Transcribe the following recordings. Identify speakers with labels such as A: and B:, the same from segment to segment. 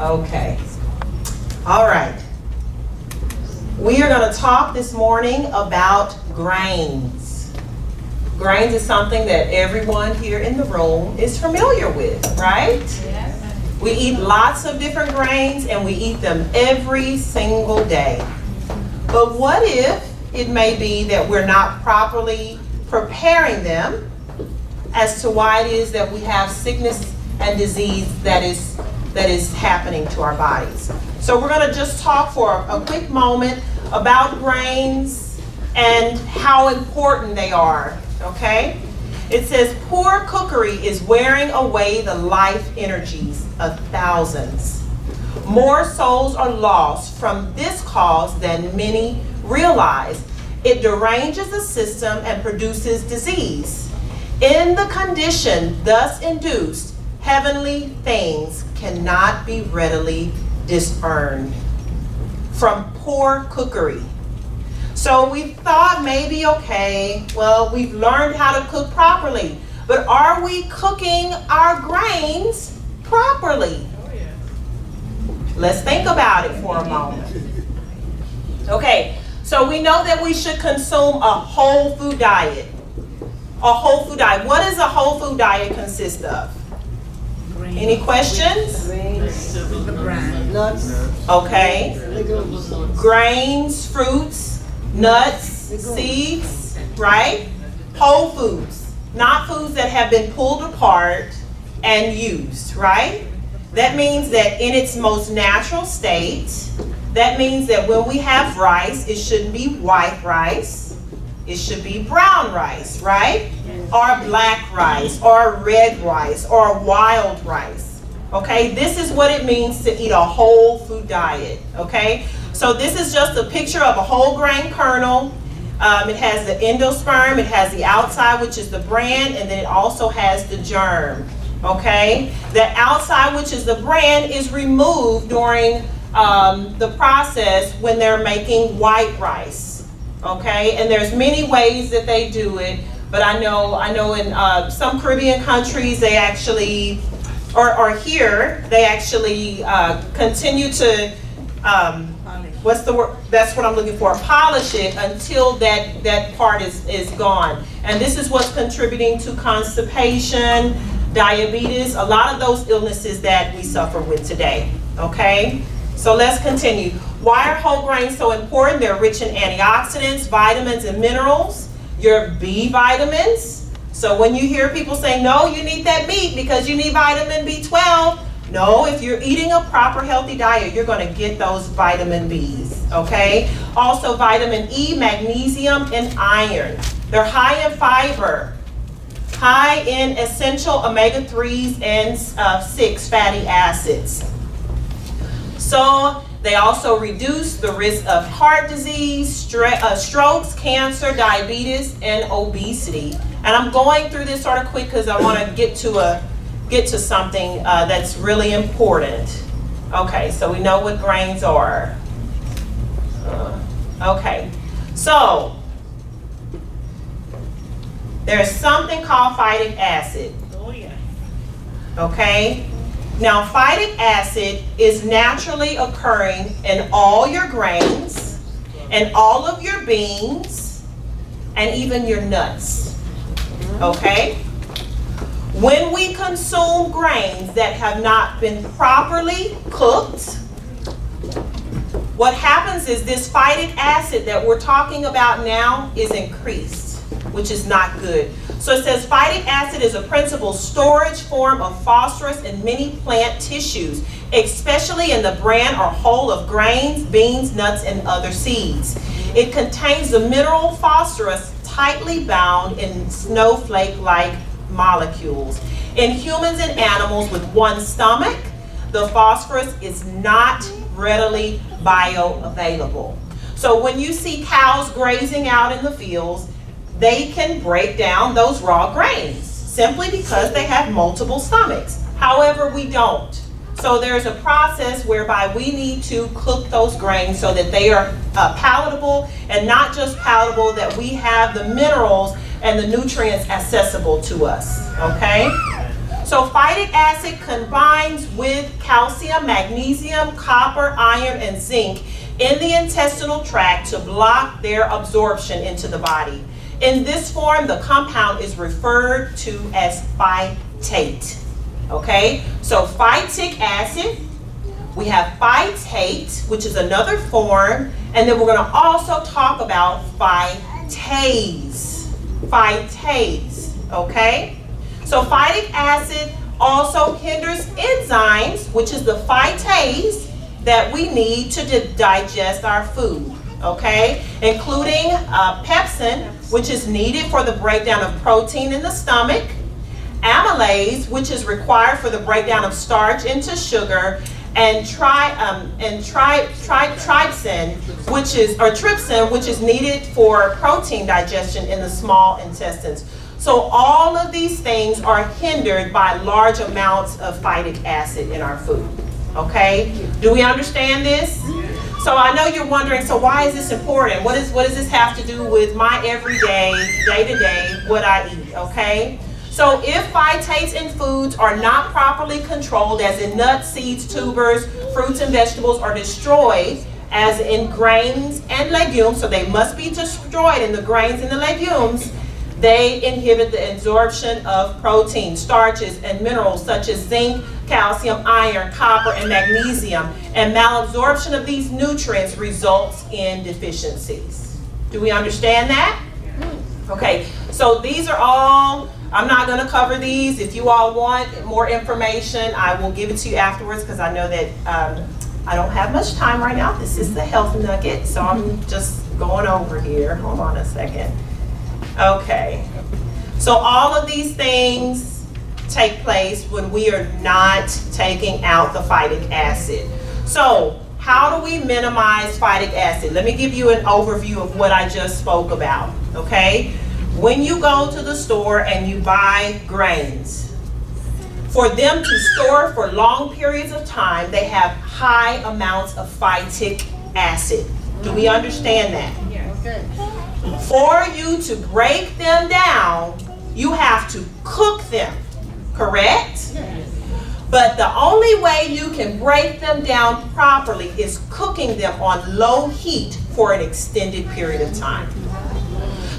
A: Okay. All right. We are going to talk this morning about grains. Grains is something that everyone here in the room is familiar with, right? Yes. We eat lots of different grains and we eat them every single day. But what if it may be that we're not properly preparing them as to why it is that we have sickness and disease that is happening to our bodies? So we're going to just talk for a quick moment about grains and how important they are, okay? It says, poor cookery is wearing away the life energies of thousands. More souls are lost from this cause than many realize. It deranges the system and produces disease. In the condition thus induced, heavenly things cannot be readily discerned from poor cookery. So we thought maybe, okay, well, we've learned how to cook properly, but are we cooking our grains properly? Let's think about it for a moment. Okay, so we know that we should consume a whole food diet. A whole food diet. What does a whole food diet consist of? Any questions?
B: Nuts.
A: Okay. Grains, fruits, nuts, seeds, right? Whole foods. Not foods that have been pulled apart and used, right? That means that in its most natural state, that means that when we have rice, it shouldn't be white rice. It should be brown rice, right? Or black rice, or red rice, or wild rice. Okay, this is what it means to eat a whole food diet. Okay, so this is just a picture of a whole grain kernel. It has the endosperm, it has the outside, which is the bran, and then it also has the germ. Okay, the outside, which is the bran, is removed during the process when they're making white rice. Okay, and there's many ways that they do it, but I know in some Caribbean countries they actually, or here they actually continue to what's the word? That's what I'm looking for. Polish it until that part is gone, and this is what's contributing to constipation, diabetes, a lot of those illnesses that we suffer with today. Okay, so let's continue. Why are whole grains so important? They're rich in antioxidants, vitamins, and minerals. Your B vitamins. So when you hear people say, no, you need that meat because you need vitamin B12. No, if you're eating a proper healthy diet, you're going to get those vitamin Bs, okay? Also vitamin E, magnesium, and iron. They're high in fiber, high in essential omega-3s and 6 fatty acids. So they also reduce the risk of heart disease, strokes, cancer, diabetes, and obesity. And I'm going through this sort of quick because I want to get to something that's really important. Okay, so we know what grains are. Okay, so there's something called phytic acid.
B: Oh yeah.
A: Okay. Now, phytic acid is naturally occurring in all your grains, and all of your beans, and even your nuts. Okay? When we consume grains that have not been properly cooked, what happens is this phytic acid that we're talking about now is increased, which is not good. So it says phytic acid is a principal storage form of phosphorus in many plant tissues, especially in the bran or hull of grains, beans, nuts, and other seeds. It contains the mineral phosphorus tightly bound in snowflake-like molecules. In humans and animals with one stomach, the phosphorus is not readily bioavailable. So when you see cows grazing out in the fields, they can break down those raw grains simply because they have multiple stomachs. However, we don't. So there's a process whereby we need to cook those grains so that they are palatable, and not just palatable, that we have the minerals and the nutrients accessible to us. Okay? So phytic acid combines with calcium, magnesium, copper, iron, and zinc in the intestinal tract to block their absorption into the body. In this form, the compound is referred to as phytate. Okay, so phytic acid, we have phytate, which is another form, and then we're going to also talk about phytase. Phytase, okay? So phytic acid also hinders enzymes, which is the phytase that we need to digest our food, okay? Including pepsin, which is needed for the breakdown of protein in the stomach, amylase, which is required for the breakdown of starch into sugar, and trypsin, which is needed for protein digestion in the small intestines. So all of these things are hindered by large amounts of phytic acid in our food. Okay? Do we understand this? So I know you're wondering, so why is this important? What does this have to do with my everyday, day-to-day, what I eat? Okay? So if phytates in foods are not properly controlled, as in nuts, seeds, tubers, fruits, and vegetables, are destroyed, as in grains and legumes, so they must be destroyed in the grains and the legumes, they inhibit the absorption of protein, starches, and minerals such as zinc, calcium, iron, copper, and magnesium. And malabsorption of these nutrients results in deficiencies. Do we understand that? Okay, so these are all, I'm not going to cover these. If you all want more information, I will give it to you afterwards, because I know that I don't have much time right now. This is the health nugget, so I'm just going over here. Hold on a second. Okay, so all of these things take place when we are not taking out the phytic acid. So how do we minimize phytic acid? Let me give you an overview of what I just spoke about, okay? When you go to the store and you buy grains, for them to store for long periods of time, they have high amounts of phytic acid. Do we understand that?
B: Yes. Okay.
A: For you to break them down, you have to cook them, correct?
B: Yes.
A: But the only way you can break them down properly is cooking them on low heat for an extended period of time.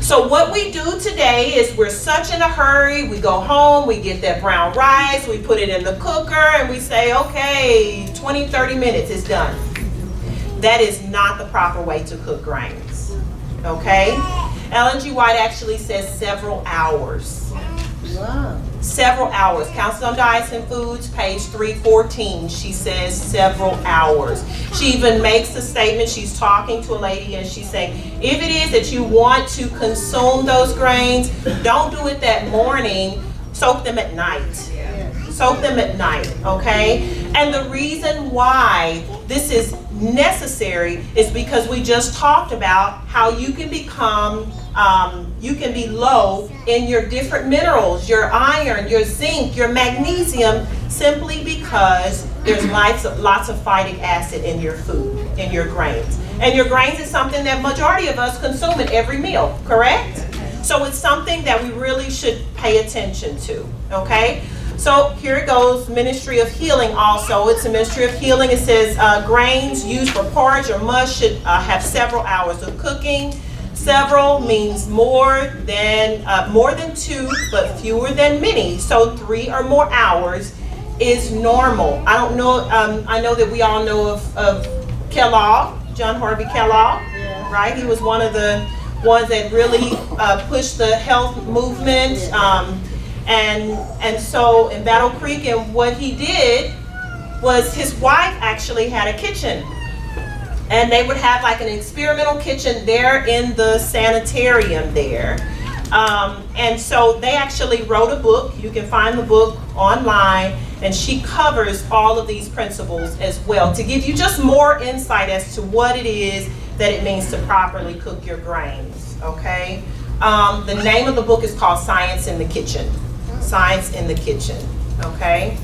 A: So what we do today is we're such in a hurry, we go home, we get that brown rice, we put it in the cooker, and we say, okay, 20, 30 minutes is done. That is not the proper way to cook grains, okay? Ellen G. White actually says several hours.
B: Wow.
A: Several hours. Council on Diets and Foods, page 314, she says several hours. She even makes a statement, she's talking to a lady and she's saying, if it is that you want to consume those grains, don't do it that morning, soak them at night. Soak them at night, okay? And the reason why this is necessary is because we just talked about how you can become, you can be low in your different minerals, your iron, your zinc, your magnesium, simply because there's lots of phytic acid in your food, in your grains. And your grains is something that majority of us consume at every meal, correct? So it's something that we really should pay attention to, okay? So here it goes, Ministry of Healing also. It's a Ministry of Healing. It says grains used for porridge or mush should have several hours of cooking. Several means more than 2, but fewer than many. So 3 or more hours is normal. I don't know, I know that we all know of Kellogg, John Harvey Kellogg, right? He was one of the ones that really pushed the health movement. And so in Battle Creek, and what he did was his wife actually had a kitchen. And they would have like an experimental kitchen there in the sanitarium there. And so they actually wrote a book. You can find the book online, and she covers all of these principles as well to give you just more insight as to what it is that it means to properly cook your grains, okay? The name of the book is called Science in the Kitchen. Science in the Kitchen, okay?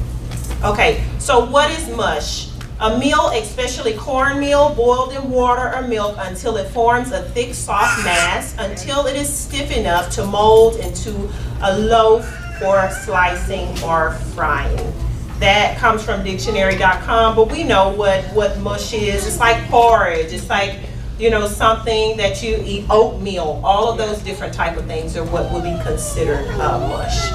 A: Okay, so what is mush? A meal, especially cornmeal, boiled in water or milk until it forms a thick, soft mass, until it is stiff enough to mold into a loaf for slicing or frying. That comes from dictionary.com, but we know what mush is. It's like porridge. It's like, something that you eat, oatmeal. All of those different type of things are what would be considered mush.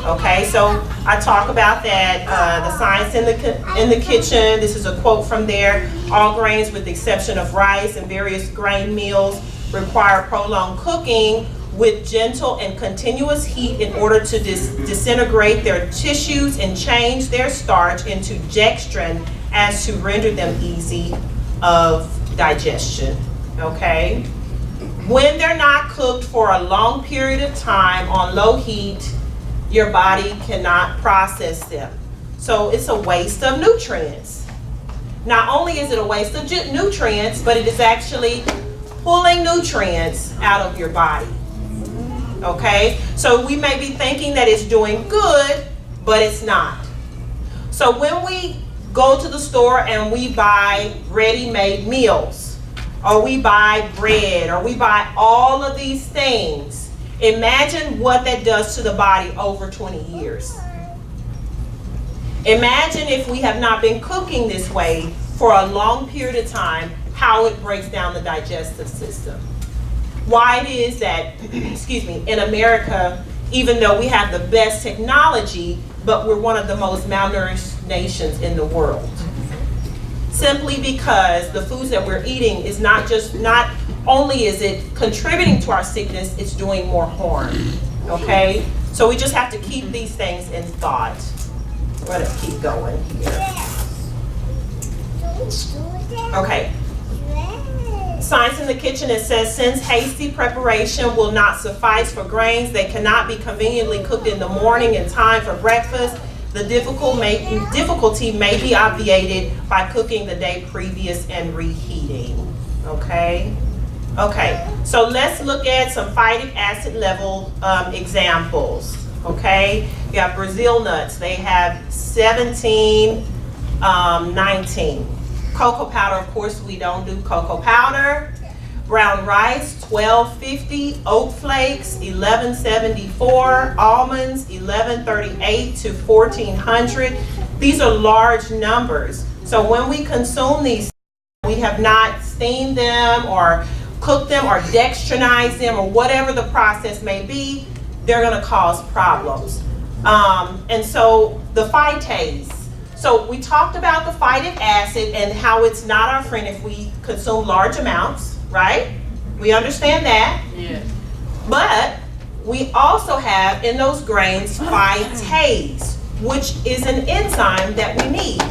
A: Okay, so I talk about that, the science in the kitchen. This is a quote from there. All grains, with the exception of rice and various grain meals, require prolonged cooking with gentle and continuous heat in order to disintegrate their tissues and change their starch into dextrin as to render them easy of digestion. Okay? When they're not cooked for a long period of time on low heat, your body cannot process them. So it's a waste of nutrients. Not only is it a waste of nutrients, but it is actually pulling nutrients out of your body. Okay? So we may be thinking that it's doing good, but it's not. So when we go to the store and we buy ready-made meals, or we buy bread, or we buy all of these things, imagine what that does to the body over 20 years. Imagine if we have not been cooking this way for a long period of time, how it breaks down the digestive system. Why it is that, in America, even though we have the best technology, but we're one of the most malnourished nations in the world. Simply because the foods that we're eating is not only is it contributing to our sickness, it's doing more harm. Okay? So we just have to keep these things in thought. We're going to keep going here. Okay. Science in the kitchen, it says, since hasty preparation will not suffice for grains, they cannot be conveniently cooked in the morning in time for breakfast. The difficulty may be obviated by cooking the day previous and reheating. Okay? Okay, so let's look at some phytic acid level examples. Okay, you have Brazil nuts. They have 17, 19. Cocoa powder, of course, we don't do cocoa powder. Brown rice, 1250. Oat flakes, 1174. Almonds, 1138 to 1400. These are large numbers. So when we consume these, we have not steamed them or cooked them or dextrinized them or whatever the process may be, they're going to cause problems. And so the phytase. So we talked about the phytic acid and how it's not our friend if we consume large amounts, right? We understand that.
B: Yeah.
A: But we also have in those grains phytase, which is an enzyme that we need.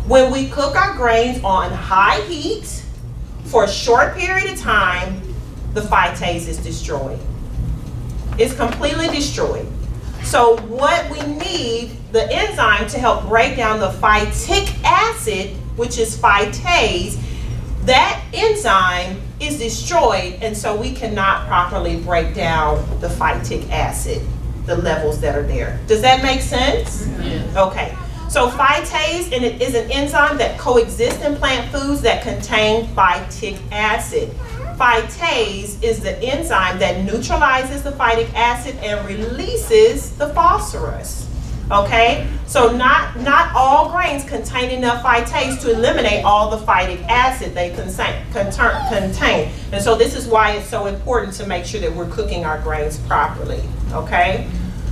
A: When we cook our grains on high heat for a short period of time, the phytase is destroyed. It's completely destroyed. So what we need, the enzyme to help break down the phytic acid, which is phytase, that enzyme is destroyed, and so we cannot properly break down the phytic acid, the levels that are there. Does that make sense?
B: Yes.
A: Okay. So phytase is an enzyme that coexists in plant foods that contain phytic acid. Phytase is the enzyme that neutralizes the phytic acid and releases the phosphorus. Okay? So not all grains contain enough phytase to eliminate all the phytic acid they contain. And so this is why it's so important to make sure that we're cooking our grains properly. Okay?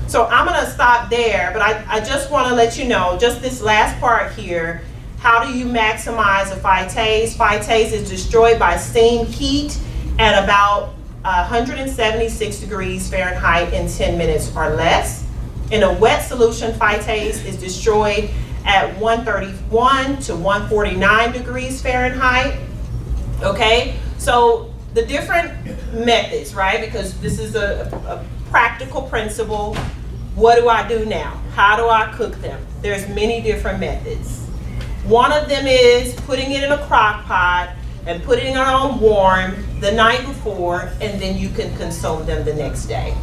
A: So I'm going to stop there, but I just want to let you know, just this last part here, how do you maximize a phytase? Phytase is destroyed by steam heat at about 176 degrees Fahrenheit in 10 minutes or less. In a wet solution, phytase is destroyed at 131 to 149 degrees Fahrenheit. Okay, so the different methods, right? Because this is a practical principle. What do I do now? How do I cook them? There's many different methods. One of them is putting it in a crock pot and putting it on warm the night before, and then you can consume them the next day.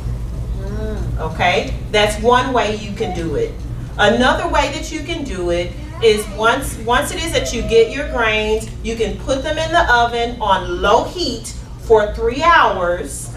A: Okay, that's one way you can do it. Another way that you can do it is once it is that you get your grains, you can put them in the oven on low heat for 3 hours,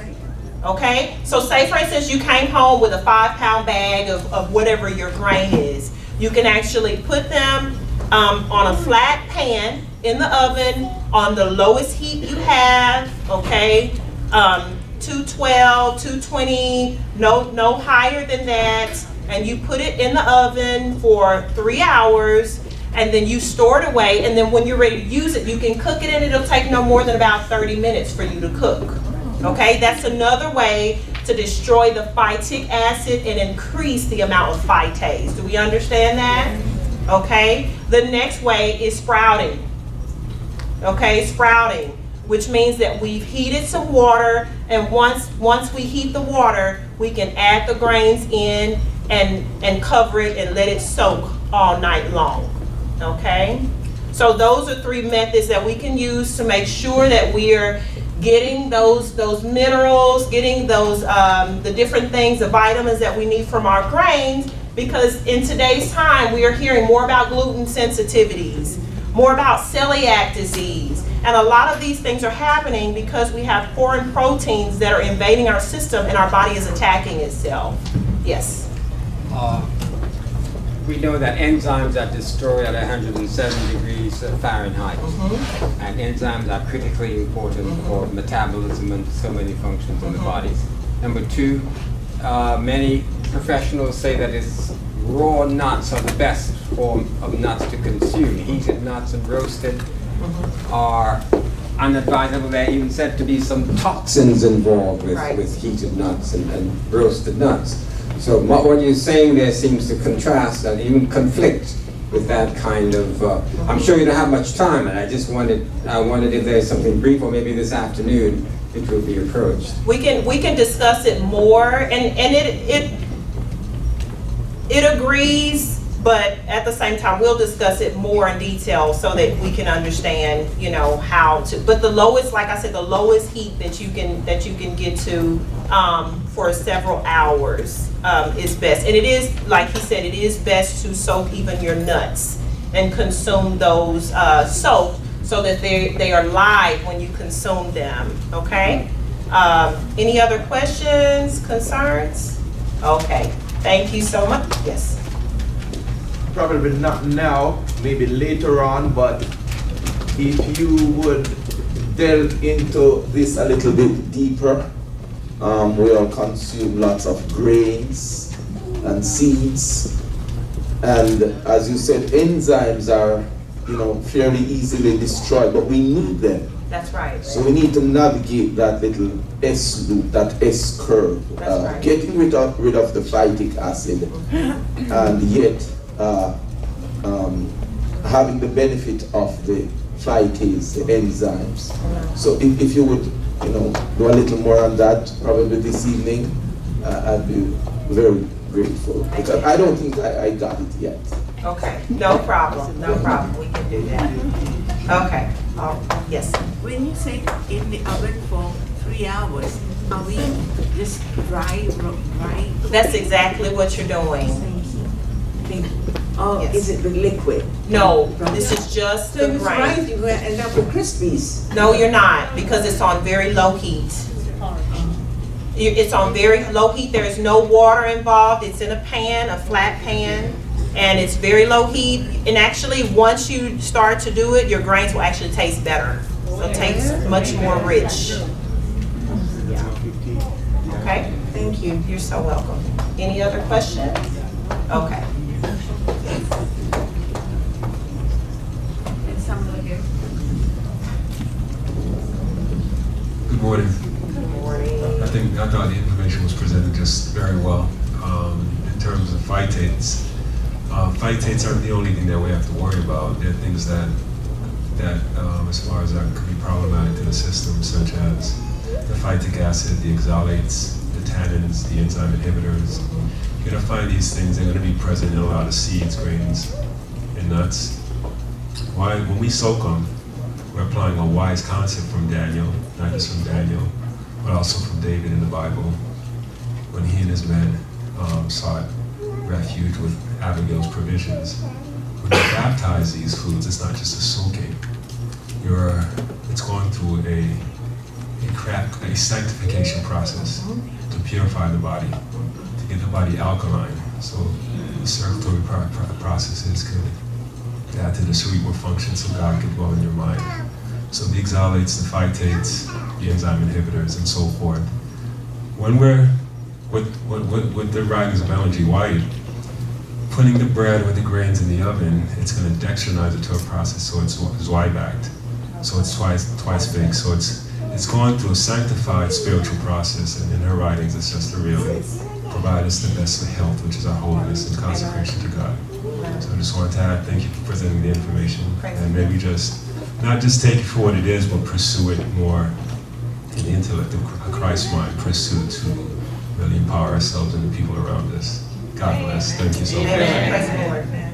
A: Okay, so say for instance you came home with a 5-pound bag of whatever your grain is. You can actually put them on a flat pan in the oven on the lowest heat you have, okay? 212, 220, no higher than that. And you put it in the oven for 3 hours, and then you store it away, and then when you're ready to use it, you can cook it, and it'll take no more than about 30 minutes for you to cook. Okay, that's another way to destroy the phytic acid and increase the amount of phytase. Do we understand that? Okay, the next way is sprouting. Okay, sprouting, which means that we've heated some water, and once we heat the water, we can add the grains in and cover it and let it soak all night long. Okay, so those are 3 methods that we can use to make sure that we are getting those minerals, getting those the different things, the vitamins that we need from our grains, because in today's time we are hearing more about gluten sensitivities, more about celiac disease, and a lot of these things are happening because we have foreign proteins that are invading our system and our body is attacking itself. Yes?
C: We know that enzymes are destroyed at 107 degrees Fahrenheit, and enzymes are critically important for metabolism and so many functions in the body. Number 2, many professionals say that it's raw nuts are the best form of nuts to consume. Heated nuts and roasted are unadvisable. There are even said to be some toxins involved with heated nuts and roasted nuts. So what you're saying there seems to contrast and even conflict with that kind of, I'm sure you don't have much time, and I wondered if there's something brief, or maybe this afternoon it will be approached. We can discuss it more, and it agrees, but at the same time we'll discuss it more in detail so that we can understand, you know, how to. But the lowest, like I said, the lowest heat that you can get to for several hours is best. And it is, like he said, it is best to soak even your nuts and consume those soaked so that they are live when you consume them. Okay. Any other questions, concerns? Okay. Thank you so much. Yes.
D: Probably not now, maybe later on, but if you would delve into this a little bit deeper, we all consume lots of grains and seeds, and as you said, enzymes are, you know, fairly easily destroyed, but we need them.
A: That's right.
D: So we need to navigate that little S loop, that S curve,
A: right.
D: Getting rid of the phytic acid, and yet having the benefit of the phytase, the enzymes. So if you would, you know, do a little more on that, probably this evening, I'd be very grateful. Because I don't think I got it yet.
A: Okay, no problem, no problem. We can do that. Okay. Yes.
B: When you say in the oven for 3 hours, are we just dry?
A: That's exactly what you're doing.
B: Thank you. Oh,
A: Yes.
B: is it the liquid?
A: No, this is just
B: So
A: the
B: it's
A: grain.
B: right, you're gonna end up with Krispies.
A: No, you're not, because it's on very low heat. It's on very low heat. There is no water involved. It's in a pan, a flat pan, and it's very low heat. And actually, once you start to do it, your grains will actually taste better. So it tastes much more rich. Yeah. Okay?
B: Thank you.
A: You're so welcome. Any other questions? Okay.
B: And someone here.
E: Good morning.
A: Good morning.
E: I thought the information was presented just very well. In terms of phytates, phytates aren't the only thing that we have to worry about. There are things that as far as that could be problematic to the system, such as the phytic acid, the oxalates, the tannins, the enzyme inhibitors. You're gonna find these things, they're gonna be present in a lot of seeds, grains, and nuts. When we soak them, we're applying a wise concept from Daniel, not just from Daniel, but also from David in the Bible, when he and his men sought refuge with Abigail's provisions. When you baptize these foods, it's not just a soaking. It's going through a a sanctification process to purify the body, to get the body alkaline. So the circulatory processes can add to the cerebral function so God can dwell in your mind. So the oxalates, the phytates, the enzyme inhibitors, and so forth. When we're with the writings of Ellen G. White, putting the bread or the grains in the oven, it's going to dextrinize it to a process so it's Zwiebacked. So it's twice baked. So it's going through a sanctified spiritual process, and in her writings, it's just to really provide us the best of health, which is our holiness and consecration to God. So I just wanted to add, thank you for presenting the information, and maybe just not just take it for what it is, but pursue it more in the intellect of Christ's mind, pursue to really empower ourselves and the people around us. God bless. Thank you so much.
A: Amen. Praise the Lord.